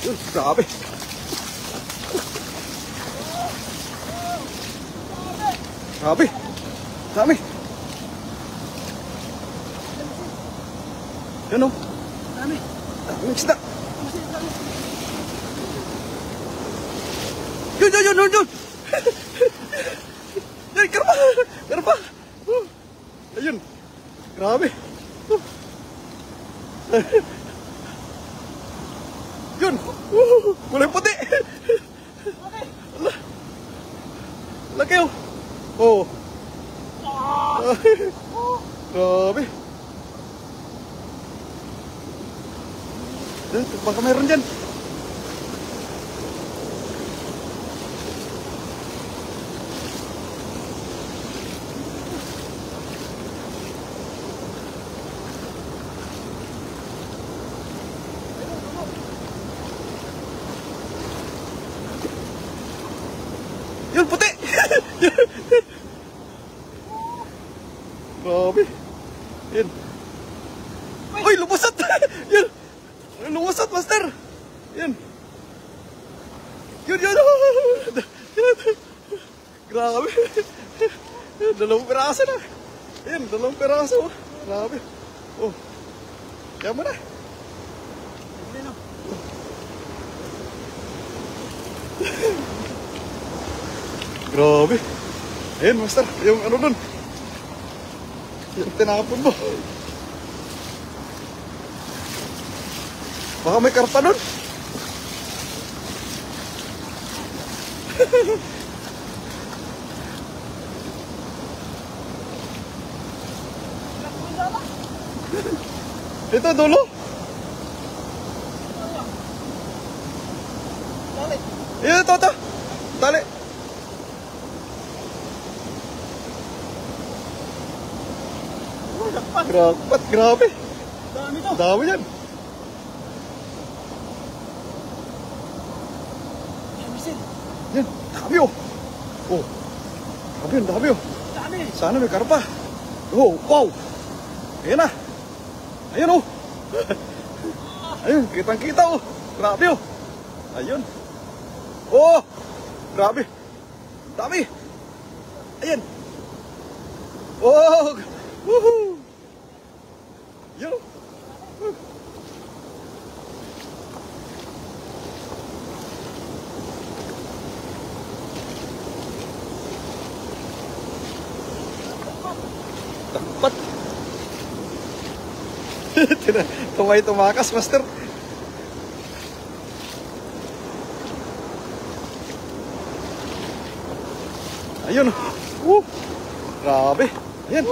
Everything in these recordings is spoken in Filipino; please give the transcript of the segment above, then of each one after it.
Yun, grabe. Grabe. Dami. Yan o. Dami. Daming isda. Yun, yun, yun, yun, yun. Ay, karpa. Karpa. Ayun. Grabe. Yun. Kulay puti. Laki oh. Oh. Grabe. Baka mayroon dyan. Yun, puti! Grabe. Yun. Uy, lumusot! Yun. Lumusot, master. Yun. Yun, yun. Grabe. Dalawang piraso na. Yun, dalawang piraso. Grabe. Oh. Kaya mo na. Grabe. Ayan, master. Yung ano dun. Yung tinapon mo. Baka may karpa dun. Ito, dulo. Ito, ito. Tali. Grapat, grabe. Dami to. Dami yan. Yan, dami oh. Oh. Dami yun, dami oh. Dami. Sana may karpa. Oh, wow. Ayan na. Ayun oh. Ayun, kitang kita oh. Grabe oh. Ayun. Oh, grabe. Dami. Ayan. Oh. Woohoo. Yun oh. Dapat. Tumay tumakas, master. Ayun. Grabe. Ayan.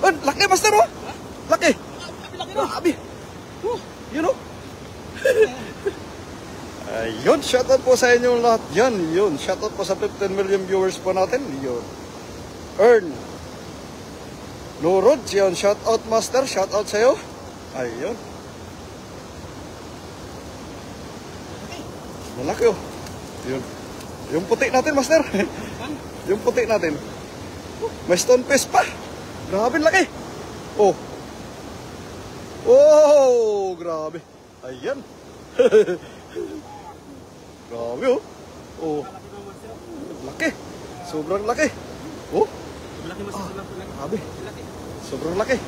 Laki, master oh. Laki. Grabe. Yun oh. Ayun, shoutout po sa inyo lahat. Yan, yun. Shoutout po sa 15 million viewers po natin. Yun. Earn. Nurod, yun. Shoutout, master. Shoutout sa'yo. Ayun. Malaki oh. Yun. Yung puti natin, master. Yung puti natin. May stone face pa. Grabe laki. Oh. Oh, grabe. Ayan. Grabe oh. Oh. Laki. Sobrang laki. Oh. Grabe. Sobrang laki.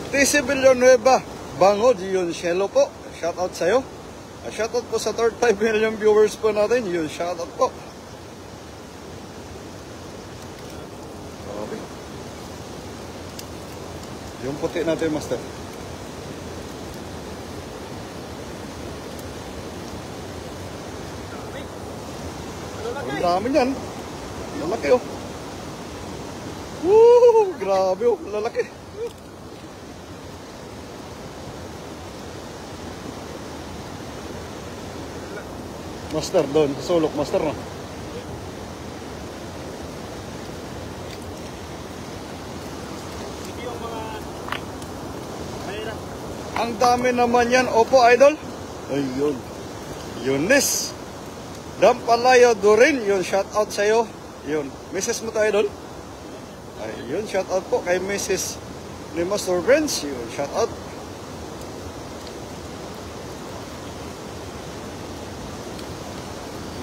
TC Villanueva. Bangod, yun, Shelo po. Shoutout sa'yo. Shoutout po sa 35 million viewers po natin. Yun, shoutout po. Grabe. Yung puti natin, master. Ang dami niyan. Lalaki oh. Woo! Grabe oh, lalaki. Master doon, sulok master no. Ang dami naman yan. Opo, idol. Ayun. Yunis. Dampalayo Durin. Yun, shout out sa'yo. Yun. Mrs. mo to, idol? Ayun, shout out po kay Mrs. ni Master Friends. Yun, shout out.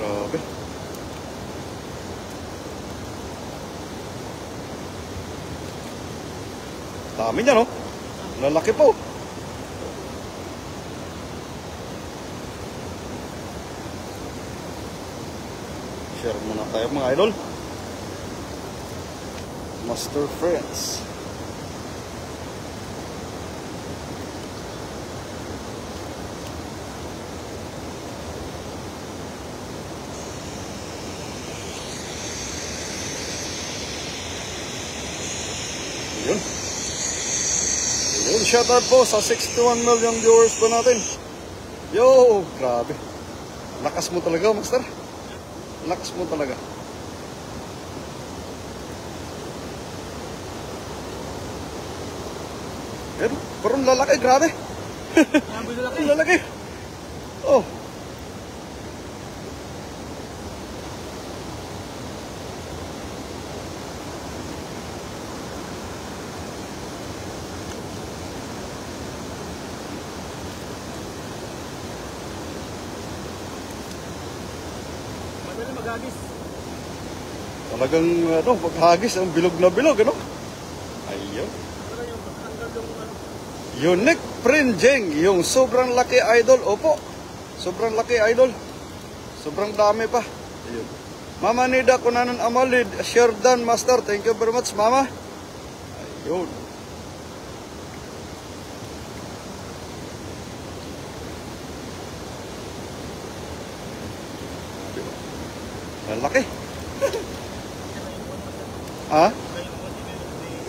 Grabe. Dami niya, no? Lalaki po. Share muna tayo mga idol. Master Friends. Yun. Yun, shoutout po sa 61 million viewers po natin. Yo, grabe. Lakas mo talaga, Master. Lakas mo talaga. Yan, parang lalaki, grabe. Lalaki. Oh. Maghagis. Talagang ano, maghagis ang bilog na bilog, ano? Ayun. Unique Prinjeng, yung sobrang laki idol. Opo, sobrang laki idol. Sobrang dami pa. Ayun. Mama Nida Kunanan Amalid, Sherdan Master, thank you very much, Mama. Ayun. Laki. Ha?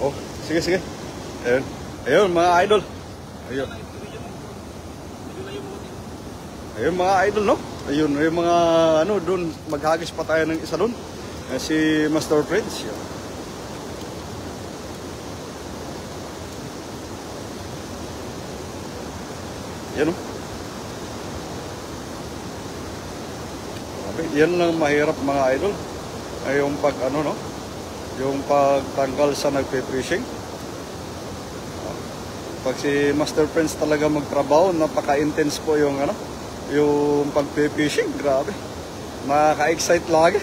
Oh, sige, sige. Ayun. Ayun, mga idol. Ayun. Ayun, mga idol, no? Ayun, yung mga, ano, doon, maghagis pa tayo ng isa doon. Si Master Prince. Yun. Yan, no? Yan lang mahirap mga idol. Ay yung pag ano, no? Yung pagtanggal sa nagpe-fishing. Pag si Master Prince talaga magtrabaho, napaka-intense po yung ano, yung pagpe-fishing. Grabe. Nakaka-excite lagi.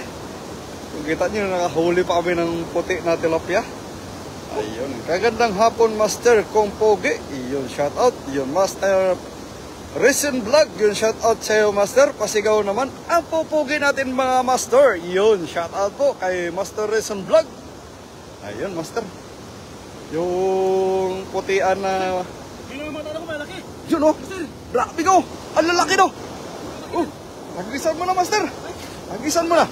Kung kita nyo, nakahuli pa kami ng puti na tilapia. Ayun. Kagandang hapon, Master Kong Pogi. Yun, shout out. Yun, Master Recent Vlog, yun, shout out sa iyo, Master. Pasigaw naman ang pupugi natin mga Master. Yun, shout out po kay Master Recent Vlog. Ayun, Master. Yung putian na... Yun ang mata ko, malaki. Yun, oh. Grabe ko. Ang lalaki, no. Oh, hagisan mo na, Master. Hagisan mo na.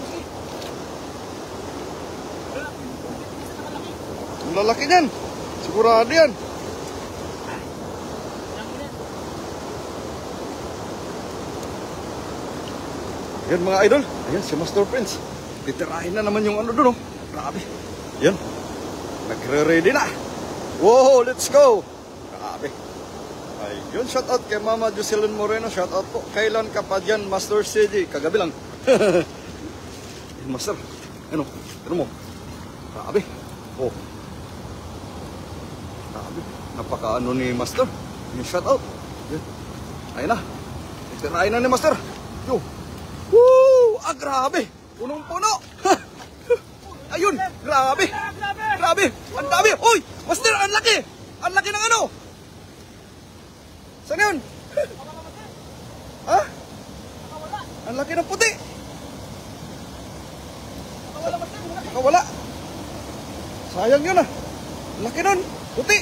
Ang lalaki niyan. Sigurado yan. Yan mga idol, ayan si Master Prince. Titirahin na naman yung ano doon, oh. Grabe. Yan. Nagre-ready na. Wow, let's go. Grabe. Ayun, shout out kay Mama Jocelyn Moreno. Shout out po. Kailan ka pa dyan, Master CJ? Kagabi lang. Yan, Master. Ano? Ano mo? Grabe. Oh. Grabe. Napaka-ano ni Master. Yung shout out. Yan. Ayun na. Titirahin na ni Master. Yo. Woo! Ah, grabe! Punong-puno! Ayun! Grabe! Grabe! Ang dami! Uy! Master, ang laki! Ang laki ng ano? Saan yun? Ha? Ang laki ng puti! Nakawala! Sayang yun ah! Ang laki nun! Puti!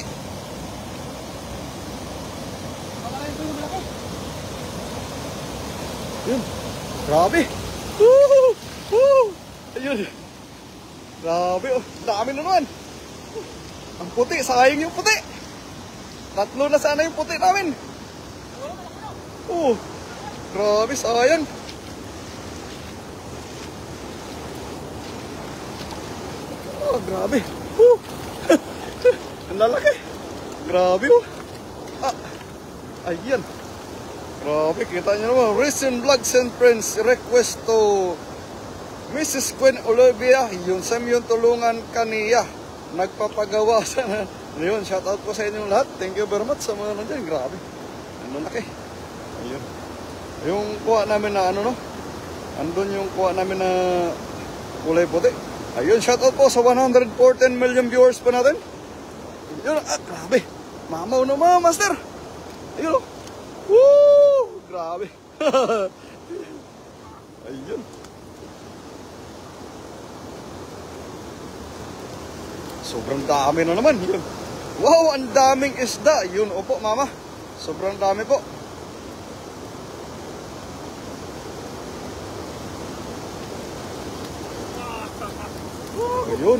Yun! Grabe! Woo! Woo! Ayun! Grabe! Oh. Dami na naman! Ang puti! Sayang yung puti! Tatlo na sana yung puti namin! Oh! Grabe! Sayang! Oh! Grabe! Woo! Ang lalaki! Grabe! Oh! Ah! Ayan! Grabe, kita nyo naman. Recent Vlogs and Friends request to Mrs. Gwen Olivia. Yun sa yung tulungan kaniya. Nagpapagawa sa Ayun, shout out po sa inyong lahat. Thank you very much sa mga nandyan. Grabe. Ano laki. Ayun. Yung kuha namin na ano no. Andun yung kuha namin na kulay puti. Ayun, shout out po sa 114 million viewers po natin. Ayun, grabe. Mamaw na mga master. Ayun. Woo! Grabe. Ayun. Sobrang dami na naman. Yun. Wow, ang daming isda. Yun, opo, mama. Sobrang dami po. Ayun.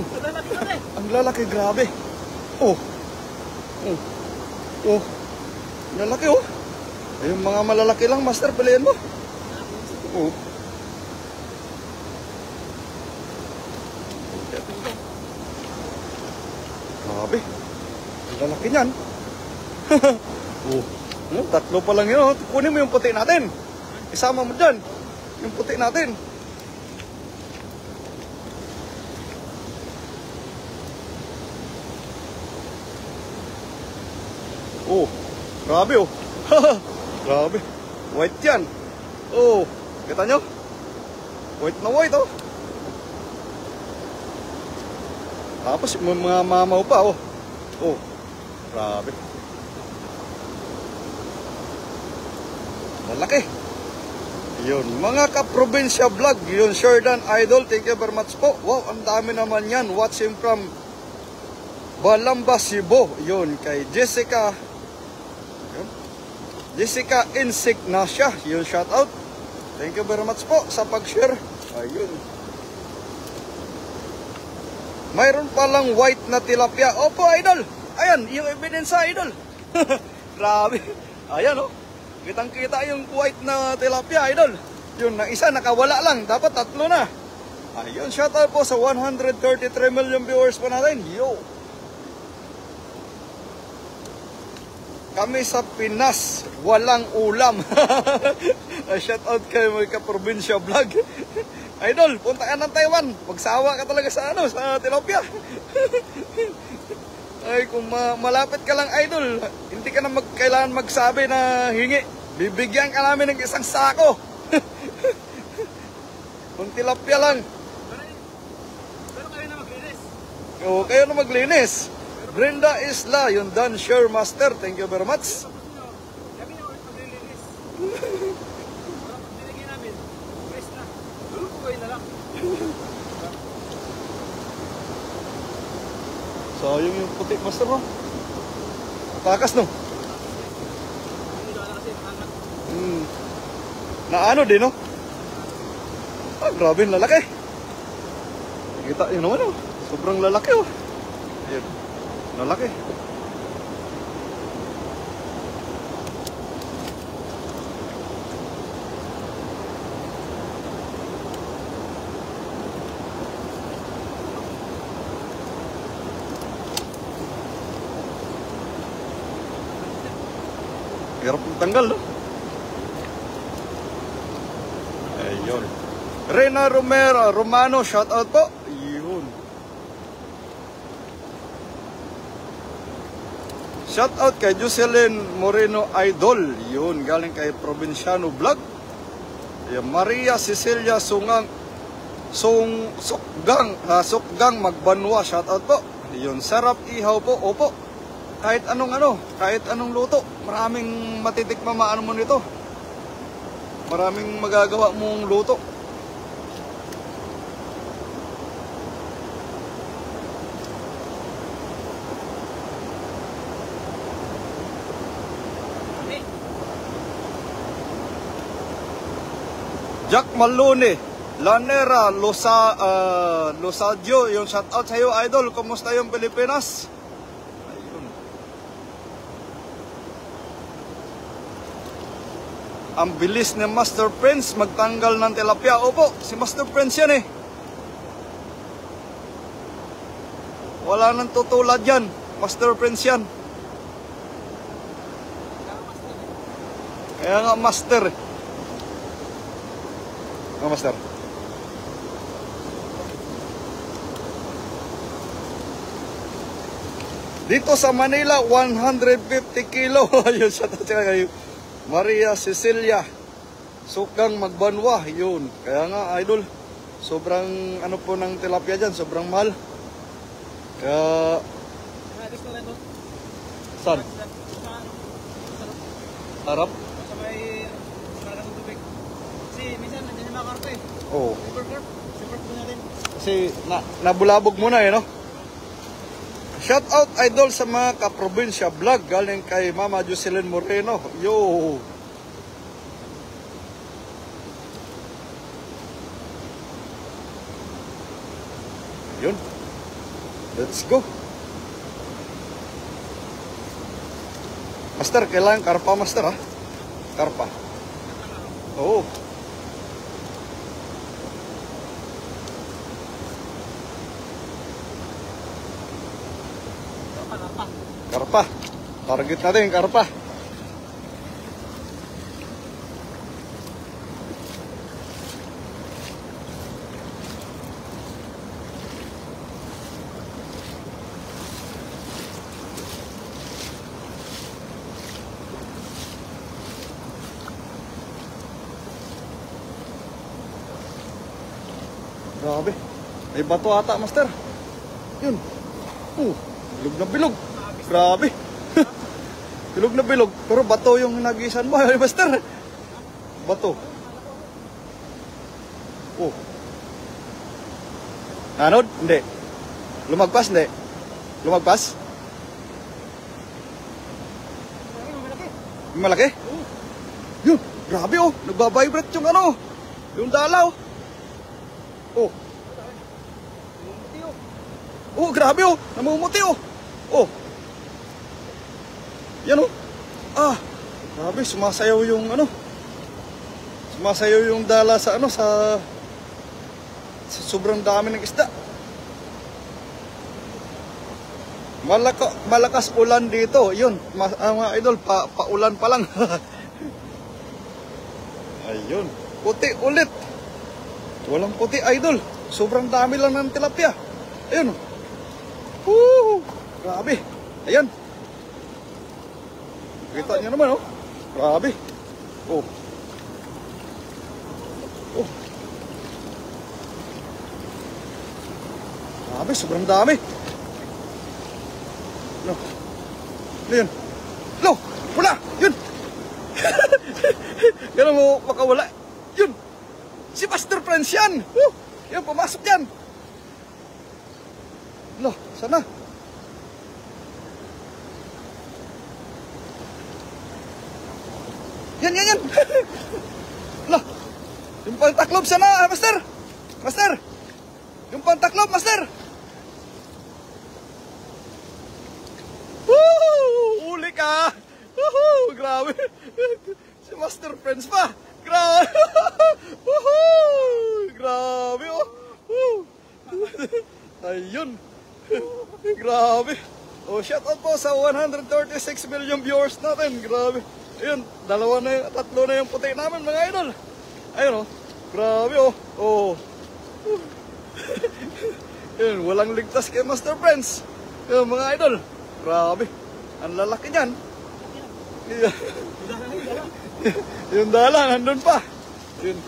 Ang lalaki, grabe. Oh. Oh. Oh. Lalaki, oh. Ayun, mga malalaki lang, master. Piliin mo. Oh. Grabe. Ang lalaki niyan. Oh. Tatlo pa lang yun. Kunin mo yung puti natin. Isama mo dyan. Yung puti natin. Oh. Grabe oh. Grabe. White yan. Oh. Kita nyo? White na white oh. Tapos mga mamaw pa oh. Oh. Grabe. Malaki. Yun. Mga ka-probinsya vlog. Yun. Sherdan Idol. Thank you very much po. Wow. Ang dami naman yan. Watching from Balamba, Cebu. Yun. Kay Jessica. Yun. Jessica Insignacia. Yun. Shout out. Thank you very much po sa pag-share. Ayun. Mayroon palang white na tilapia. Opo, idol. Ayan, yung ebidensya, idol. Grabe. Ayan, oh. Kitang-kita yung white na tilapia, idol. Yun, na isa nakawala lang. Dapat tatlo na. Ayun, shout out po sa 133 million viewers po natin. Yo. Kami sa Pinas, walang ulam. Shout out kay mga ka-probinsya vlog. Idol, punta ka ng Taiwan. Magsawa ka talaga sa ano, sa tilapia. Ay, kung malapit ka lang, idol, hindi ka na kailangan magsabi na hingi. Bibigyan ka namin ng isang sako. Kung tilapia lang. Pero kayo na maglinis. Oo, kayo na maglinis. Brenda Isla, yung Dan Share Master. Thank you very much. Kami na maglilinis. Parang dinigyan namin. Press na. Buhay na lang. So, yung puti, master, no? Takas, no? Hindi na kasi hangat. Na ano din, no? Ah, grabe, lalaki. Kita yun naman, oh. Sobrang lalaki, oh. Ayun. Lalaki. Hirap tanggal, no? Ayun. Rena Romano, shout out po. Ayun. Shout out kay Jocelyn Moreno Idol. Yun, galing kay Provinciano Vlog. Ayun, Maria Cecilia Sukgang Magbanwa, shout out po. Yun, sarap ihaw po. Opo. Kahit anong luto, maraming matitikma maano mo nito. Maraming magagawa mong luto. Jack Malone, Lanera, Losadio, yung shout out sa iyo, idol. Kumusta yung Pilipinas? Ang bilis ni Master Prince magtanggal ng tilapia. Opo, si Master Prince yan eh. Wala nang tutulad yan. Master Prince yan. Kaya nga Master. Nga Master. Dito sa Manila, 150 kilo. Ayun, shout out kay Maria Cecilia Sukang Magbanwa. Yun. Kaya nga, idol, sobrang ano po ng tilapia dyan, sobrang mahal. Kaya, saan? Harap? Sa may karang tubig. Kasi minsan nandiyan yung mga karpa eh. Oo. Super po natin. Kasi nabulabog muna eh, no? Shout out idol sa mga kaprobinsya vlog galing kay Mama Jocelyn Moreno. Yo! Yun. Let's go. Master, kailangan karpa, master, ha? Karpa. Oo. Karpa. Target natin yung karpa. Grabe. May bato ata, master. Yun. Bilog na bilog. Grabe. Bilog na bilog. Pero bato yung nagisan mo, master. Bato. Nanod? Hindi. Lumagpas? Hindi. Lumagpas? Malaki? Yun. Grabe oh. Nagbabibrate yung ano. Yung dalaw. Grabe oh. Namumuti oh. Yan oh. Grabe, sumasayaw yung ano. Sumasayaw yung dala sa ano, sa sobrang dami ng isda. Malakas ulan dito. Yun, mga idol, paulan pa lang. Ayun. Puti ulit. Walang puti, idol. Sobrang dami lang ng tilapia. Ayun. Grabe. Ayan. Kita nyo naman, oh. Grabe. Grabe, sobrang dami. No. Ano yun? No! Wala! Yun! Ganun mo makawala. Yun! Si Master Prince yan! Yan, pumasok yan! No, sana? Yan! Lah, yung pantaklob sana, Master! Master! Yung pantaklob, Master! Woo! Uli ka! Woohoo! Grabe! Si Master Prince pa! Grabe! Woohoo! Grabe, oh! Ayun! Grabe! Shout out po sa 136 million viewers natin! Grabe! Ayun, tatlo na yung puti namin, mga idol! Ayun, oh! Grabe, oh! Ayun, walang ligtas kay Master Prince! Ayun, mga idol! Grabe! Ang lalaki niyan! Yung dala, nandun pa! Yun.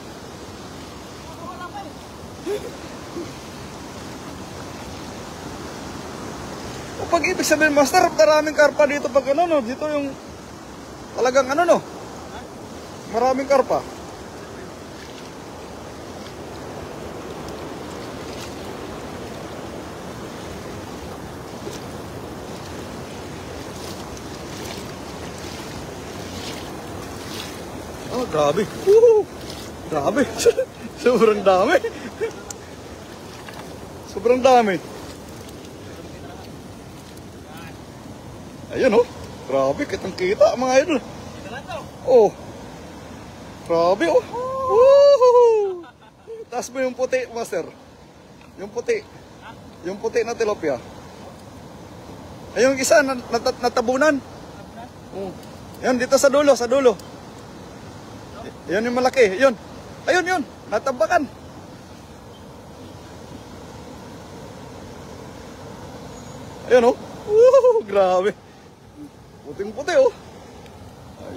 Pag ibig sabihin, Master, maraming karpa dito pag ano, no? Dito yung talagang ano, no? Maraming karpa. Grabe. Grabe. Sobrang dami. Sobrang dami. Ayun, oh. Grabe, kitang-kita, mga idol. Grabe, oh. Taas mo yung puti, Master. Yung puti. Yung puti na tilapia. Ayun, isa, natabunan. Yan, dito sa dulo, sa dulo. Yan yung malaki. Yun. Ayun, natabakan. Ayun, oh. Grabe. Puting-puti oh.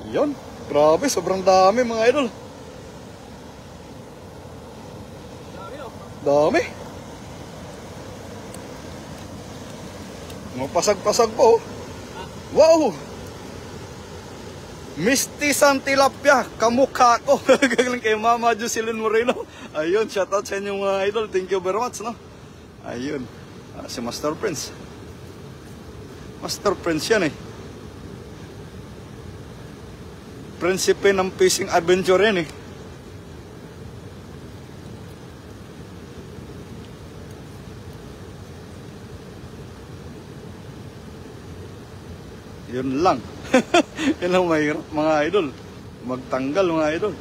Ayun. Grabe, sobrang dami mga idol. Dami oh. Dami. Mapasag-pasag po oh. Wow! Mistisan tilapia, kamukha ko. Gagaling kay Mama Jocelyn Moreno. Ayun, shoutout sa inyo mga idol. Thank you very much, no? Ayun. Si Master Prince. Master Prince yan eh. Prinsipe ng fishing adventure yan eh. Yun lang. Yun lang mahirap mga idol. Magtanggal mga idol.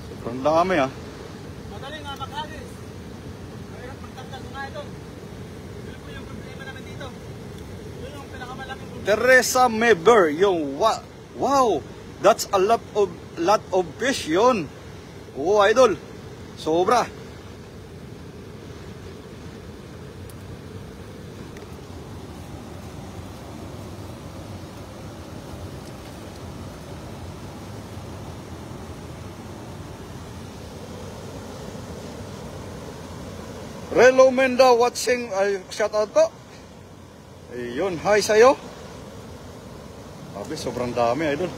Sobrang dami ah. Madali nga makagis. Mahirap magtanggal mga idol. Yun po yung problema namin dito. Yun yung pinakamalaking problema. Teresa Meber, yung wow, that's a lot of fish yun. Oo idol. Sobra. Relo Menda watching, shout out po. Ayun, hi sa'yo. Sabi, sobrang dami idol.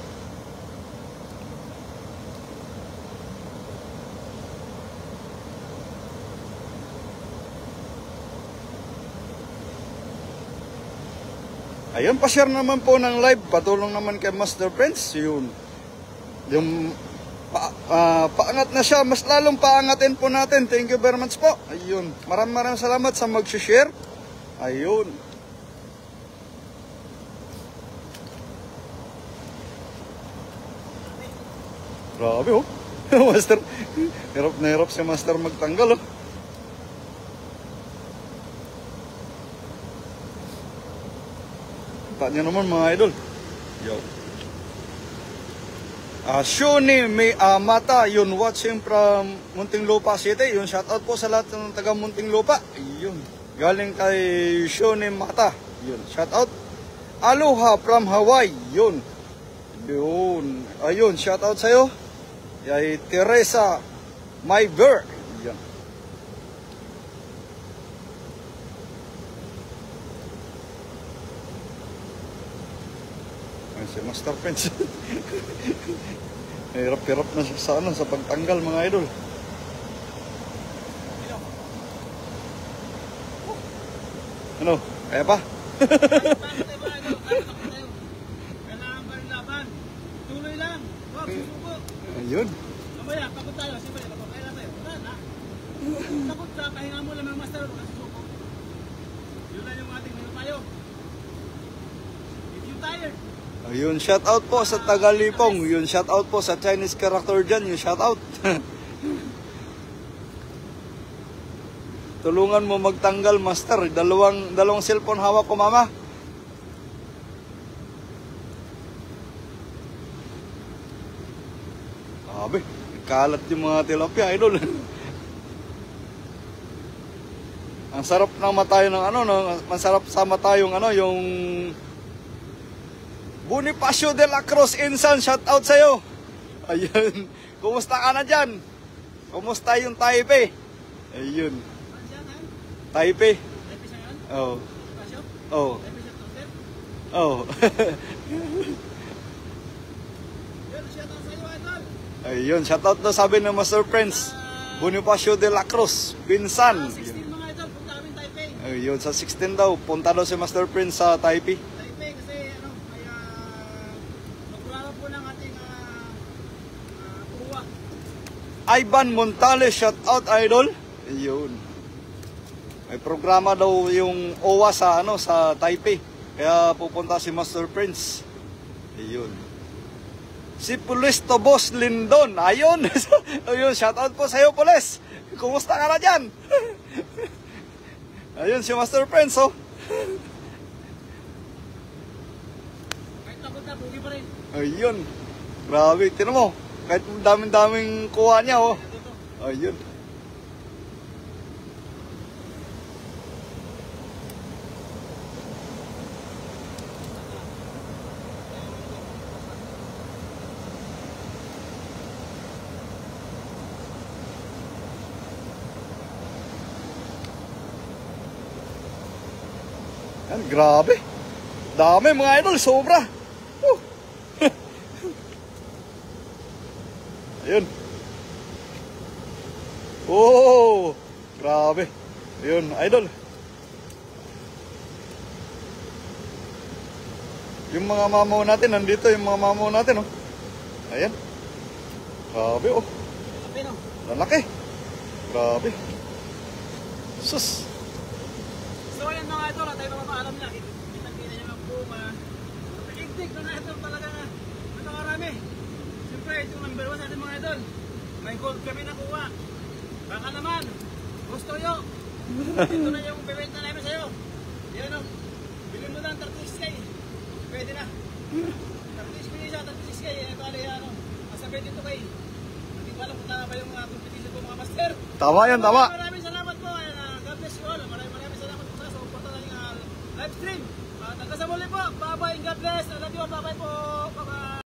Ayun, pa-share naman po ng live. Patulong naman kay Master Prince. Yun. Yung paangat na siya. Mas lalong paangatin po natin. Thank you very much po. Ayun. Maraming salamat sa mag-share. Ayun. Grabe oh. Master. Hirap na hirap si Master magtanggal oh. Niyo naman mga idol. Yo. Shoni may mata yun watching from Muntinlupa City. Yun shoutout po sa lahat ng taga Muntinlupa. Yun. Galing kay Shoni Mata. Yun. Shoutout. Aloha from Hawaii. Yun. Yun. Ayun. Shoutout sa'yo. Yay Teresa Mayber. Yun. Si Master Prince. Hirap-hirap na siya sa pagtanggal mga idol. Ano? Kaya pa? Kailangan pa rin laban. Tuloy lang. Huwag susuko. Ayun. Mamaya, pagod tayo. Siyempre, kailan tayo. Wala na. Takot sa pahinga mo lang ng master. Huwag susuko. Yun lang yung ating mino tayo. If you tired, Ayun, shout out po sa Tagalipong. Yun, shout out po sa Chinese character dyan. Yung shout out. Tulungan mo magtanggal, Master. Dalawang cellphone hawak ko, Mama. Sabi, kalat yung mga tilapia, idol. Ang sarap ng matayo ng ano, no? Masarap sa mata yung ano, yung Bonifacio de la Cruz Insan, shout out sa'yo. Ayun. Kumusta ka na dyan? Kumusta yung Taipei? Ayun. Taipei. Taipei siya yan? Oo. Bonifacio? Oo. Taipei siya toasted? Oo. Yun, shout out sa'yo, idol. Ayun, shout out na sabi ng Master Prince. Bonifacio de la Cruz, Pinsan. 16 mga idol, punta kami Taipei. Ayun, sa 16 daw. Punta daw si Master Prince sa Taipei. Taipei kasi ano, ay magpulala po ng ating kuwa. Ivan Montales, shout out idol. Ayun. May programa daw yung OWA sa ano sa Taipei. Kaya pupunta si Master Prince. Ayun. Si Pulis Tobos Lindon. Ayun. Ayun, shout out po sa iyo, Pulis. Kumusta ka na diyan? Ayun si Master Prince, oh. Kahit takot na, pugi pa rin. Ayun. Grabe, tinan mo. Kahit daming-daming kuha niya, oh. Dito. Ayun. Yan, grabe. Dami mga idol, sobra. Ayun. Oh, grabe. Ayun, idol. Yung mga mamaw natin, nandito yung mga mamaw natin, oh. Ayan. Grabe, oh. Malaki, no? Lalaki. Grabe. Sus. So ayan mga idol, tayo mapapaalam na. Kitang-kita nyo ang bunga. Naigdig na na idol talaga na. Nakarami. Siyempre, ito yung number 1 sa ating mga idol. May gold kami nakuha. Baka naman, gusto nyo. Ito na yung bibenta namin sa'yo. Yan o. Bilhin mo lang 36K. Pwede na. 36K siya, 36K. Ito alay ano. Nasa 22K. Hindi ko alam kung tama ba yung competition ko mga master. Tama yan, tama. Maraming salamat po. God bless you all. Maraming salamat po sa support ng live stream. Hanggang sa muli po. Bye-bye and God bless. I love you all. Bye-bye po. Bye-bye.